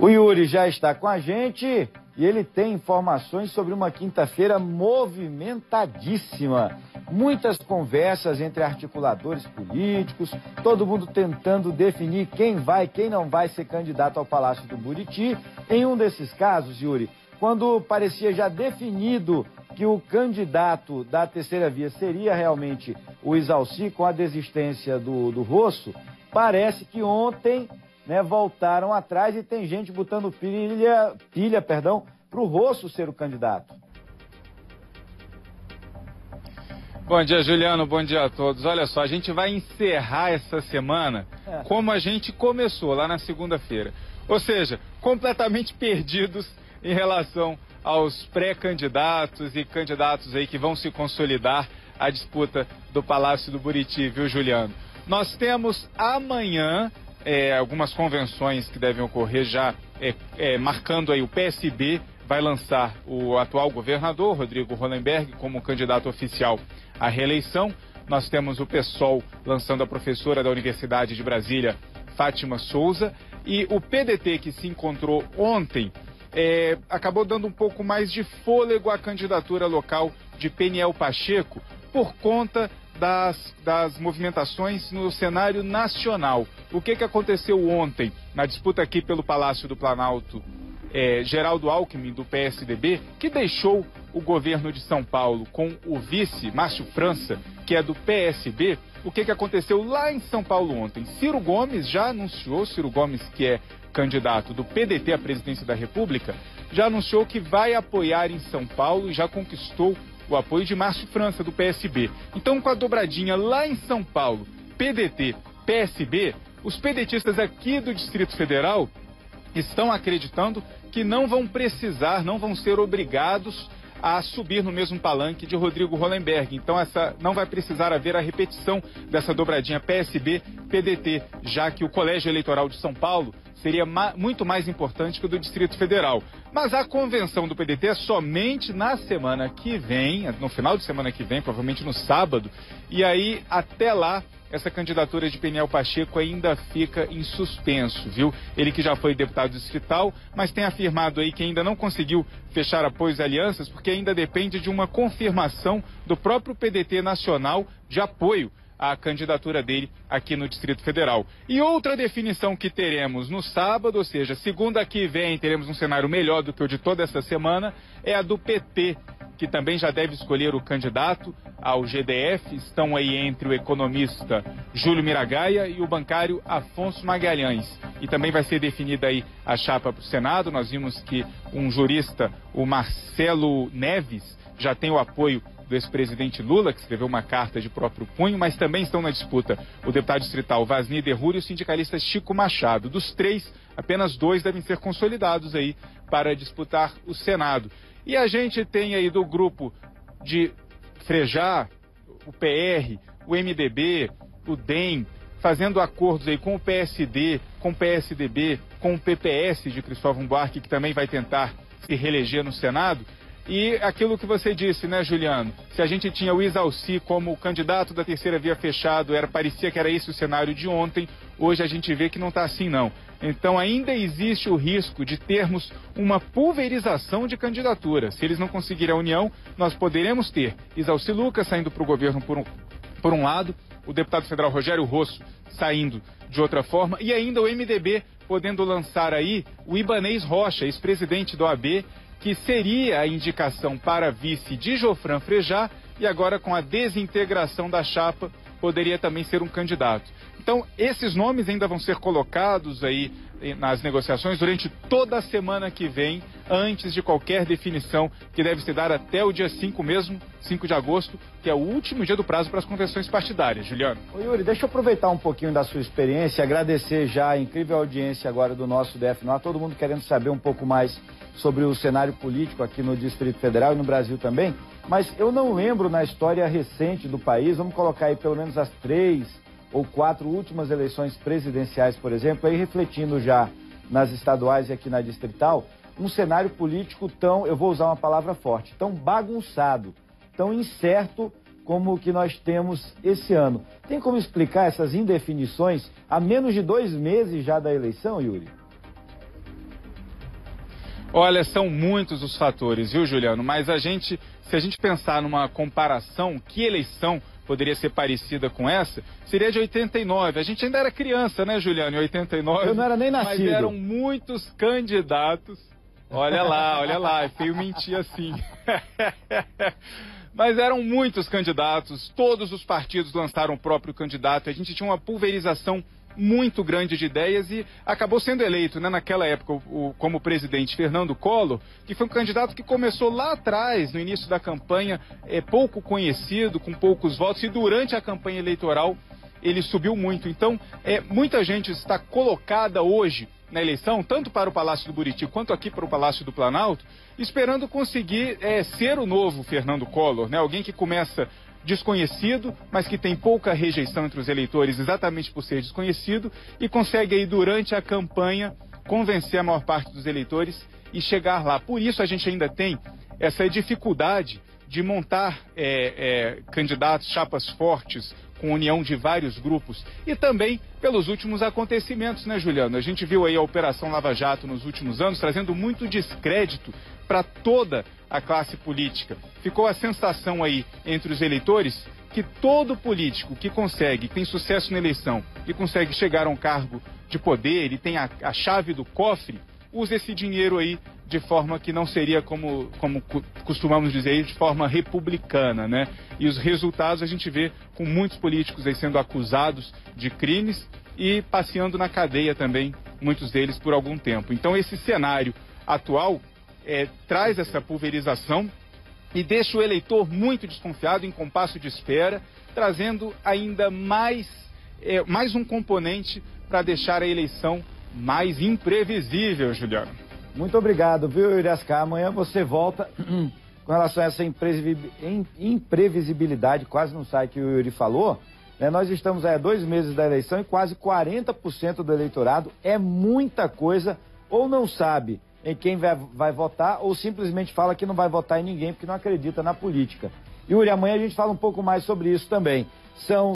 O Yuri já está com a gente e ele tem informações sobre uma quinta-feira movimentadíssima. Muitas conversas entre articuladores políticos, todo mundo tentando definir quem vai, quem não vai ser candidato ao Palácio do Buriti. Em um desses casos, Yuri, quando parecia já definido que o candidato da terceira via seria realmente o Isalci, com a desistência do Rosso, parece que ontem, né, voltaram atrás e tem gente botando pilha para o Rosso ser o candidato. Bom dia, Juliano, bom dia a todos. Olha só, a gente vai encerrar essa semana como a gente começou lá na segunda-feira. Ou seja, completamente perdidos em relação aos pré-candidatos e candidatos aí que vão se consolidar à disputa do Palácio do Buriti, viu, Juliano? Nós temos amanhã algumas convenções que devem ocorrer já, marcando aí o PSB, vai lançar o atual governador, Rodrigo Hollenberg, como candidato oficial à reeleição. Nós temos o PSOL lançando a professora da Universidade de Brasília, Fátima Souza, e o PDT, que se encontrou ontem, acabou dando um pouco mais de fôlego à candidatura local de Peniel Pacheco, por conta das movimentações no cenário nacional. O que aconteceu ontem na disputa aqui pelo Palácio do Planalto? Geraldo Alckmin, do PSDB, que deixou o governo de São Paulo com o vice, Márcio França, que é do PSB. O que aconteceu lá em São Paulo ontem? Ciro Gomes já anunciou, Ciro Gomes, que é candidato do PDT à presidência da República, já anunciou que vai apoiar em São Paulo e já conquistou o apoio de Márcio França, do PSB. Então, com a dobradinha lá em São Paulo, PDT, PSB, os pedetistas aqui do Distrito Federal estão acreditando que não vão ser obrigados a subir no mesmo palanque de Rodrigo Hollenberg. Então não vai precisar haver a repetição dessa dobradinha PSB-PDT, já que o Colégio Eleitoral de São Paulo seria muito mais importante que o do Distrito Federal. Mas a convenção do PDT é somente na semana que vem, no final de semana que vem, provavelmente no sábado, e aí até lá essa candidatura de Peniel Pacheco ainda fica em suspenso, viu? Ele que já foi deputado distrital, mas tem afirmado aí que ainda não conseguiu fechar apoios e alianças, porque ainda depende de uma confirmação do próprio PDT nacional de apoio à candidatura dele aqui no Distrito Federal. E outra definição que teremos no sábado, ou seja, segunda que vem, teremos um cenário melhor do que o de toda essa semana, é a do PT, que também já deve escolher o candidato ao GDF. Estão aí entre o economista Júlio Miragaia e o bancário Afonso Magalhães. E também vai ser definida aí a chapa para o Senado. Nós vimos que um jurista, o Marcelo Neves, já tem o apoio do ex-presidente Lula, que escreveu uma carta de próprio punho, mas também estão na disputa o deputado distrital Vasni Derruri e o sindicalista Chico Machado. Dos três, apenas dois devem ser consolidados aí para disputar o Senado. E a gente tem aí do grupo de Frejá, o PR, o MDB, o DEM, fazendo acordos aí com o PSD, com o PSDB, com o PPS de Cristóvão Buarque, que também vai tentar se reeleger no Senado. E aquilo que você disse, né, Juliano? Se a gente tinha o Isalci como candidato da terceira via fechado, parecia que era esse o cenário de ontem, hoje a gente vê que não está assim, não. Então ainda existe o risco de termos uma pulverização de candidatura. Se eles não conseguirem a união, nós poderemos ter Isalci Lucas saindo para o governo por um lado, o deputado federal Rogério Rosso saindo de outra forma, e ainda o MDB podendo lançar aí o Ibanez Rocha, ex-presidente do AB, que seria a indicação para vice de Jofran Frejá, e agora com a desintegração da chapa, poderia também ser um candidato. Então, esses nomes ainda vão ser colocados aí nas negociações durante toda a semana que vem, antes de qualquer definição, que deve se dar até o dia 5 mesmo, 5 de agosto, que é o último dia do prazo para as convenções partidárias. Juliano. Ô Yuri, deixa eu aproveitar um pouquinho da sua experiência, agradecer já a incrível audiência agora do nosso DF-NOR, todo mundo querendo saber um pouco mais sobre o cenário político aqui no Distrito Federal e no Brasil também, mas eu não lembro na história recente do país, vamos colocar aí pelo menos as 3 ou 4 últimas eleições presidenciais, por exemplo, aí refletindo já nas estaduais e aqui na distrital, um cenário político tão, eu vou usar uma palavra forte, tão bagunçado, tão incerto como o que nós temos esse ano. Tem como explicar essas indefinições a menos de 2 meses já da eleição, Yuri? Olha, são muitos os fatores, viu, Juliano? Mas se a gente pensar numa comparação, que eleição poderia ser parecida com essa, seria de 89. A gente ainda era criança, né, Juliano, em 89. Eu não era nem nascido. Mas eram muitos candidatos. Olha lá, é feio mentir assim. Mas eram muitos candidatos, todos os partidos lançaram o próprio candidato, a gente tinha uma pulverização muito grande de ideias e acabou sendo eleito, né, naquela época, como presidente Fernando Collor, que foi um candidato que começou lá atrás, no início da campanha, pouco conhecido, com poucos votos, e durante a campanha eleitoral ele subiu muito. Então, muita gente está colocada hoje na eleição, tanto para o Palácio do Buriti quanto aqui para o Palácio do Planalto, esperando conseguir ser o novo Fernando Collor, né? Alguém que começa desconhecido, mas que tem pouca rejeição entre os eleitores exatamente por ser desconhecido e consegue aí durante a campanha convencer a maior parte dos eleitores e chegar lá. Por isso a gente ainda tem essa dificuldade de montar candidatos, chapas fortes, com união de vários grupos, e também pelos últimos acontecimentos, né, Juliano? A gente viu aí a Operação Lava Jato nos últimos anos, trazendo muito descrédito para toda a classe política. Ficou a sensação aí entre os eleitores que todo político que tem sucesso na eleição e consegue chegar a um cargo de poder e tem a chave do cofre, usa esse dinheiro aí de forma que não seria, como costumamos dizer, de forma republicana, né? E os resultados a gente vê com muitos políticos aí sendo acusados de crimes e passeando na cadeia também, muitos deles por algum tempo. Então esse cenário atual traz essa pulverização e deixa o eleitor muito desconfiado, em compasso de espera, trazendo ainda mais um componente para deixar a eleição mais imprevisível, Juliano. Muito obrigado, viu, Iriascar? Amanhã você volta com relação a essa imprevisibilidade, quase não sai que o Yuri falou, né? Nós estamos há 2 meses da eleição e quase 40% do eleitorado é muita coisa, ou não sabe em quem vai votar, ou simplesmente fala que não vai votar em ninguém porque não acredita na política. Yuri, amanhã a gente fala um pouco mais sobre isso também. São